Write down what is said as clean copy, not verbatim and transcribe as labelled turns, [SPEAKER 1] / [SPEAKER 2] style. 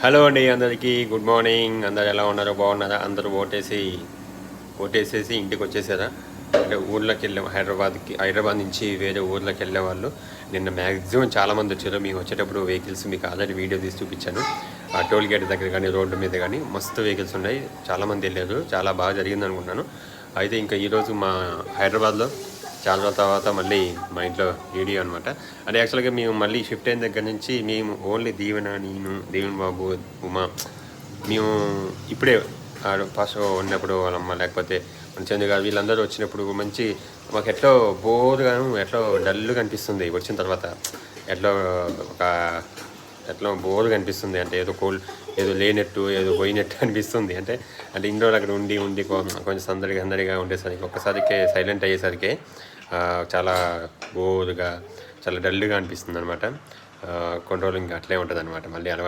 [SPEAKER 1] Hello అండి, అందరికీ good morning. అందరు ఎలా ఉన్నారు? బాగున్నారా? అందరూ ఓటేసేసి ఇంటికి వచ్చేసారా? అంటే ఊర్లోకి వెళ్ళాం. హైదరాబాద్ నుంచి వేరే ఊర్లోకి వెళ్ళే వాళ్ళు నిన్న మ్యాక్సిమం చాలామంది వచ్చారు. మేము వచ్చేటప్పుడు వెహికల్స్ మీకు ఆల్రెడీ వీడియో తీసి చూపించాను. ఆ టోల్ గేట్ దగ్గర కానీ రోడ్డు మీద కానీ మస్తు వెహికల్స్ ఉన్నాయి. చాలామంది వెళ్ళారు. చాలా బాగా జరిగింది అనుకుంటున్నాను. అయితే ఇంకా ఈరోజు మా హైదరాబాద్లో చాలా రోజుల తర్వాత మళ్ళీ మా ఇంట్లో వీడియో అనమాట. అంటే యాక్చువల్గా మేము మళ్ళీ షిఫ్ట్ అయిన దగ్గర నుంచి మేము ఓన్లీ దీవెన, నేను, దీవెన్ బాబు, ఉమా, మేము ఇప్పుడే ఫస్ట్ ఉన్నప్పుడు వాళ్ళమ్మ లేకపోతే మన చంద్ర గారు వీళ్ళందరూ వచ్చినప్పుడు మంచి మాకు ఎట్లో బోర్గాను ఎట్లో డల్గా అనిపిస్తుంది. వచ్చిన తర్వాత ఎట్లో ఒక ఎట్లా బోర్గా అనిపిస్తుంది. అంటే ఏదో లేనట్టు ఏదో పోయినట్టు అనిపిస్తుంది. అంటే ఇన్ని రోజులు అక్కడ ఉండి కొంచెం సందడిగా ఉండేసరికి ఒక్కసారికి సైలెంట్ అయ్యేసరికి చాలా బోర్గా చాలా డల్గా అనిపిస్తుంది అనమాట. కొన్ని రోజులు ఇంకా అట్లే ఉంటుంది అనమాట. మళ్ళీ అలవాటు